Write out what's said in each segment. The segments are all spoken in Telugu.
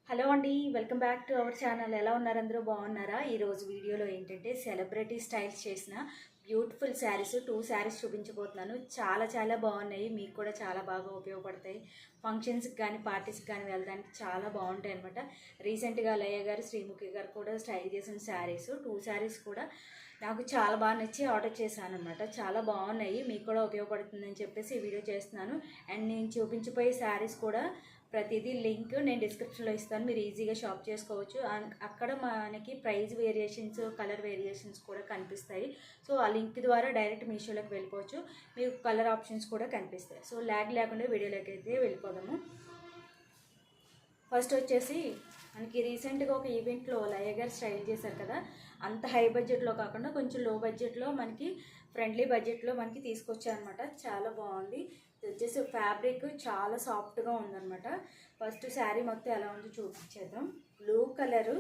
హలో అండి, welcome back to our channel. ఎలా ఉన్నారు? అందరూ బాగున్నారా? ఈరోజు వీడియోలో ఏంటంటే సెలబ్రిటీ స్టైల్స్ చేసిన బ్యూటిఫుల్ శారీస్ 2 శారీస్ చూపించబోతున్నాను. చాలా చాలా బాగున్నాయి. మీకు కూడా చాలా బాగా ఉపయోగపడతాయి. ఫంక్షన్స్కి కానీ పార్టీస్కి కానీ వెళ్ళడానికి చాలా బాగుంటాయి అనమాట. రీసెంట్గా లయ గారు, శ్రీముఖి గారు కూడా స్టైల్ చేసిన శారీస్ 2 శారీస్ కూడా నాకు చాలా బాగా నచ్చి ఆర్డర్ చేశాను అనమాట. చాలా బాగున్నాయి, మీకు కూడా ఉపయోగపడుతుందని చెప్పేసి ఈ వీడియో చేస్తున్నాను. అండ్ నేను చూపించిపోయే శారీస్ కూడా ప్రతిదీ లింక్ నేను డిస్క్రిప్షన్లో ఇస్తాను, మీరు ఈజీగా షాప్ చేసుకోవచ్చు. అక్కడ మనకి ప్రైస్ వేరియేషన్స్, కలర్ వేరియేషన్స్ కూడా కనిపిస్తాయి. సో ఆ లింక్ ద్వారా డైరెక్ట్ మీషోలోకి వెళ్ళిపోవచ్చు. మీకు కలర్ ఆప్షన్స్ కూడా కనిపిస్తాయి. సో ల్యాగ్ లేకుండా వీడియోలోకి అయితే వెళ్ళిపోదాము. ఫస్ట్ వచ్చేసి మనకి రీసెంట్గా ఒక ఈవెంట్లో లయ గారు స్టైల్ చేశారు కదా, అంత హై బడ్జెట్లో కాకుండా కొంచెం లో బడ్జెట్లో మనకి ఫ్రెండ్లీ బడ్జెట్లో మనకి తీసుకొచ్చారనమాట. చాలా బాగుంది. ఇది వచ్చేసి ఫ్యాబ్రిక్ చాలా సాఫ్ట్గా ఉందన్నమాట. ఫస్ట్ శారీ మొత్తం ఎలా ఉందో చూపించేద్దాం. బ్లూ కలరు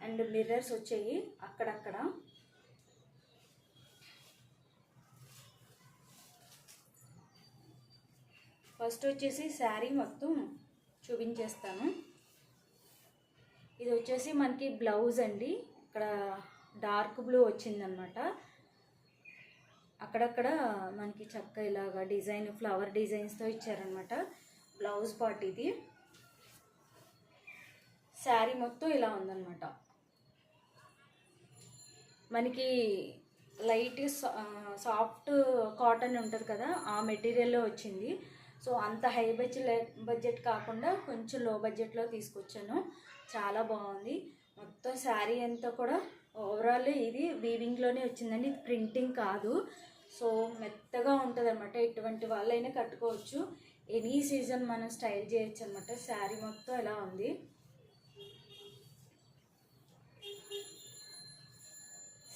అండ్ మిర్రర్స్ వచ్చాయి అక్కడక్కడ. ఫస్ట్ వచ్చేసి శారీ మొత్తం చూపించేస్తాను. ఇది వచ్చేసి మనకి బ్లౌజ్ అండి. ఇక్కడ డార్క్ బ్లూ వచ్చిందనమాట. అక్కడక్కడ మనకి చక్క ఇలాగా డిజైన్, ఫ్లవర్ డిజైన్స్తో ఇచ్చారనమాట. బ్లౌజ్ పార్ట్ ఇది. శారీ మొత్తం ఇలా ఉందన్నమాట. మనకి లైట్ సాఫ్ట్ కాటన్ ఉంటుంది కదా, ఆ మెటీరియల్లో వచ్చింది. సో అంత హై బడ్జెట్ కాకుండా కొంచెం లో బడ్జెట్లో తీసుకొచ్చాను. చాలా బాగుంది. మొత్తం శారీ అంతా కూడా ఓవరాల్ ఇది వీవింగ్లోనే వచ్చిందండి. ఇది ప్రింటింగ్ కాదు. సో మెత్తగా ఉంటుంది అనమాట. ఎటువంటి వాళ్ళైనా కట్టుకోవచ్చు. ఎనీ సీజన్ మనం స్టైల్ చేయొచ్చు అనమాట. శారీ మొత్తం ఎలా ఉంది.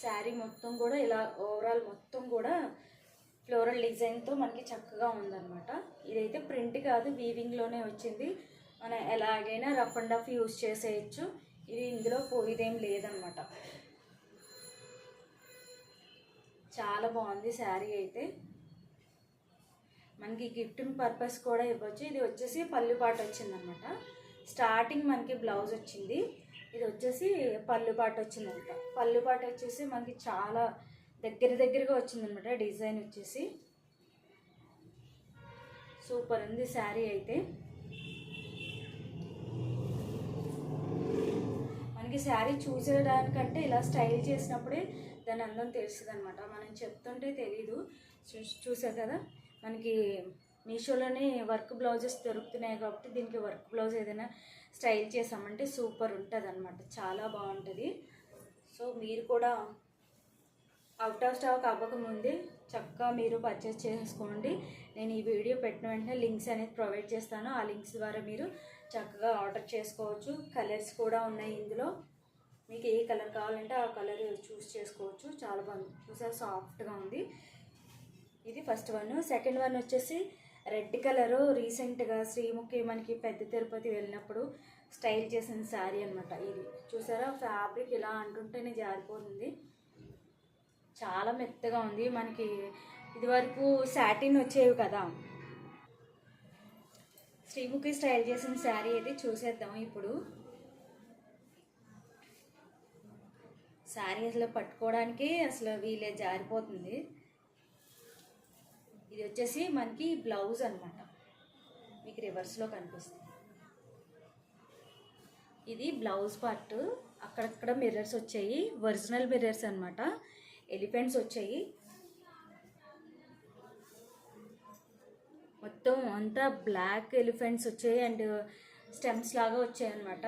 శారీ మొత్తం కూడా ఇలా ఓవరాల్ మొత్తం కూడా ఫ్లోరల్ డిజైన్తో మనకి చక్కగా ఉందన్నమాట. ఇదైతే ప్రింట్ కాదు, వీవింగ్లోనే వచ్చింది. మనం ఎలాగైనా రఫ్ అండ్ రఫ్ యూజ్ చేసేయచ్చు. ఇది ఇందులో పోయిదేం లేదనమాట. చాలా బాగుంది శారీ అయితే. మనకి గిఫ్టింగ్ పర్పస్ కూడా ఇవ్వచ్చు. ఇది వచ్చేసి పళ్ళు పాట వచ్చిందనమాట. స్టార్టింగ్ మనకి బ్లౌజ్ వచ్చింది, ఇది వచ్చేసి పళ్ళు పాట వచ్చిందనమాట. పళ్ళు పాట వచ్చేసి మనకి చాలా దగ్గరగా వచ్చిందనమాట. డిజైన్ వచ్చేసి సూపర్ ఉంది శారీ అయితే. మనకి శారీ చూసేదానికంటే ఇలా స్టైల్ చేసినప్పుడే దాని అందం తెలుస్తుంది అనమాట. మనం చెప్తుంటే తెలీదు. చూసారు కదా, మనకి మీషోలోనే వర్క్ బ్లౌజెస్ దొరుకుతున్నాయి కాబట్టి దీనికి వర్క్ బ్లౌజ్ ఏదైనా స్టైల్ చేసామంటే సూపర్ ఉంటుంది అనమాట. చాలా బాగుంటుంది. సో మీరు కూడా అవుట్ ఆఫ్ స్టాక్ అవ్వకముందే చక్కగా మీరు పర్చేస్ చేసుకోండి. నేను ఈ వీడియో పెట్టిన వెంటనే లింక్స్ అనేది ప్రొవైడ్ చేస్తాను. ఆ లింక్స్ ద్వారా మీరు చక్కగా ఆర్డర్ చేసుకోవచ్చు. కలర్స్ కూడా ఉన్నాయి ఇందులో. మీకు ఏ కలర్ కావాలంటే ఆ కలర్ చూస్ చేసుకోవచ్చు. చాలా బాగుంది. చూసారు, సాఫ్ట్గా ఉంది. ఇది ఫస్ట్ వన్. సెకండ్ వన్ వచ్చేసి రెడ్ కలరు. రీసెంట్గా శ్రీముఖి మనకి పెద్ద తిరుపతి వెళ్ళినప్పుడు స్టైల్ చేసిన శారీ అనమాట. ఇది చూసారా, ఫ్యాబ్రిక్ ఇలా అంటుంటేనే జారిపోతుంది. చాలా మెత్తగా ఉంది. మనకి ఇదివరకు సాటిన్ వచ్చేవి కదా. శ్రీముఖి స్టైల్ చేసిన శారీ అయితే చూసేద్దాం ఇప్పుడు. శారీ అసలు పట్టుకోవడానికి అసలు వీలే, జారిపోతుంది. ఇది వచ్చేసి మనకి బ్లౌజ్ అనమాట. మీకు రివర్స్లో కనిపిస్తుంది. ఇది బ్లౌజ్ పార్ట్. అక్కడక్కడ మిర్రర్స్ వచ్చాయి, ఒరిజినల్ మిర్రర్స్ అనమాట. ఎలిఫెంట్స్ వచ్చాయి. మొత్తం అంతా బ్లాక్ ఎలిఫెంట్స్ వచ్చాయి అండ్ స్టెమ్స్ లాగా వచ్చాయి అనమాట.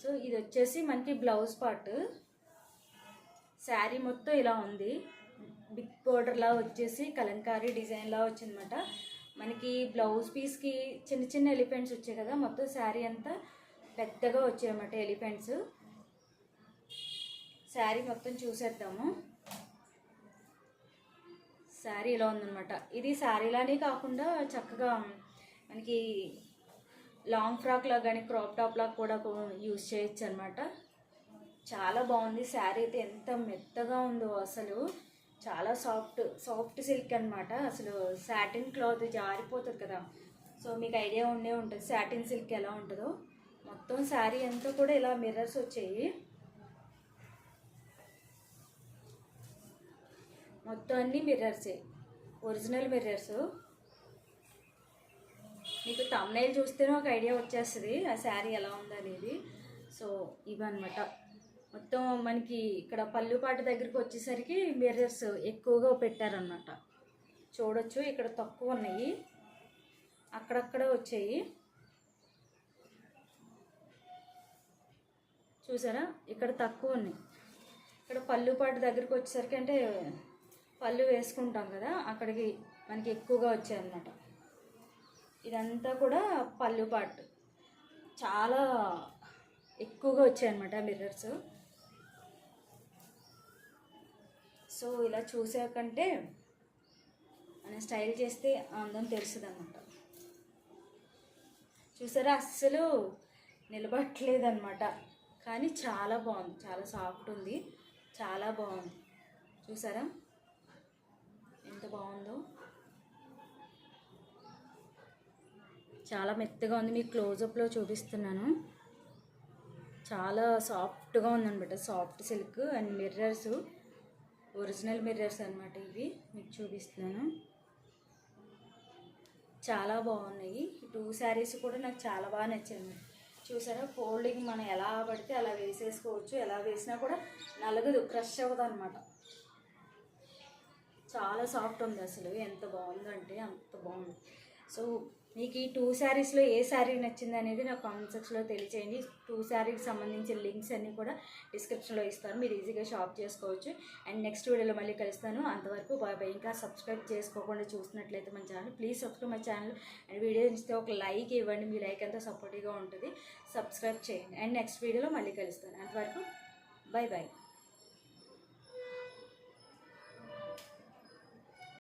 సో ఇది వచ్చేసి మనకి బ్లౌజ్ పార్ట్. శారీ మొత్తం ఇలా ఉంది. బిగ్ బోర్డర్లా వచ్చేసి కలంకారీ డిజైన్లా వచ్చిందన్నమాట. మనకి బ్లౌజ్ పీస్కి చిన్న చిన్న ఎలిఫెంట్స్ వచ్చాయి కదా, మొత్తం శారీ అంతా పెద్దగా వచ్చాయన్నమాట ఎలిఫెంట్స్. శారీ మొత్తం చూసేద్దాము. శారీ ఇలా ఉందన్నమాట. ఇది శారీలానే కాకుండా చక్కగా మనకి లాంగ్ ఫ్రాక్ లాగా కానీ క్రాప్ టాప్ లాగా కూడా యూజ్ చేయొచ్చు అనమాట. చాలా బాగుంది. శారీ అయితే ఎంత మెత్తగా ఉందో అసలు. చాలా సాఫ్ట్ సిల్క్ అనమాట. అసలు సాటిన్ క్లాత్ జారిపోతుంది కదా. సో మీకు ఐడియా ఉండే ఉంటుంది సాటిన్ సిల్క్ ఎలా ఉంటుందో. మొత్తం శారీ అంతా కూడా ఇలా మిర్రర్స్ వచ్చాయి. మొత్తం అన్నీ మిర్రర్సే, ఒరిజినల్ మిర్రర్స్. మీకు థంబ్నెయిల్ చూస్తేనే ఒక ఐడియా వచ్చేస్తుంది ఆ శారీ ఎలా ఉందనేది. సో ఇవన్నమాట. మొత్తం మనకి ఇక్కడ పళ్ళుపాటు దగ్గరికి వచ్చేసరికి మిర్రర్స్ ఎక్కువగా పెట్టారన్నమాట. చూడొచ్చు, ఇక్కడ తక్కువ ఉన్నాయి, అక్కడక్కడ వచ్చాయి. చూసారా, ఇక్కడ తక్కువ ఉన్నాయి. ఇక్కడ పళ్ళుపాటు దగ్గరికి వచ్చేసరికి అంటే పళ్ళు వేసుకుంటాం కదా, అక్కడికి మనకి ఎక్కువగా వచ్చాయి అన్నమాట. ఇదంతా కూడా పళ్ళుపాటు చాలా ఎక్కువగా వచ్చాయన్నమాట మిర్రర్స్. సో ఇలా చూసాకంటే మనం స్టైల్ చేస్తే అందం తెలుస్తుంది అన్నమాట. చూసారా, అస్సలు నిలబట్టలేదన్నమాట. కానీ చాలా బాగుంది, చాలా సాఫ్ట్ ఉంది, చాలా బాగుంది. చూసారా ఎంత బాగుందో, చాలా మెత్తగా ఉంది. మీకు క్లోజప్లో చూపిస్తున్నాను. చాలా సాఫ్ట్గా ఉందన్నమాట, soft silk. And mirrors original mirrors అనమాట ఇవి. మీకు చూపిస్తున్నాను, చాలా బాగున్నాయి. 2 శారీస్ కూడా నాకు చాలా బాగా నచ్చాయి. చూసారా, ఫోల్డింగ్ మనం ఎలా పడితే అలా వేసేసుకోవచ్చు, ఎలా వేసినా కూడా నలగదు, క్రష్ అవ్వదు అనమాట. చాలా సాఫ్ట్ ఉంది, అసలు ఎంత బాగుందంటే అంత బాగుంది. సో మీకు ఈ 2 శారీస్లో ఏ శారీ నచ్చింది అనేది నాకు కామెంట్ సెక్షన్లో తెలియచేయండి. 2 శారీకి సంబంధించిన లింక్స్ అన్నీ కూడా డిస్క్రిప్షన్లో ఇస్తాను, మీరు ఈజీగా షాప్ చేసుకోవచ్చు. అండ్ నెక్స్ట్ వీడియోలో మళ్ళీ కలుస్తాను. అంతవరకు బాయ్. ఇంకా సబ్స్క్రైబ్ చేసుకోకుండా చూసినట్లయితే మన channel, please subscribe my channel. And video ఇస్తే ఒక లైక్ ఇవ్వండి, మీ లైక్ అంతా సపోర్టివ్గా ఉంటుంది. సబ్స్క్రైబ్ చేయండి. అండ్ నెక్స్ట్ వీడియోలో మళ్ళీ కలుస్తాను. అంతవరకు బాయ్.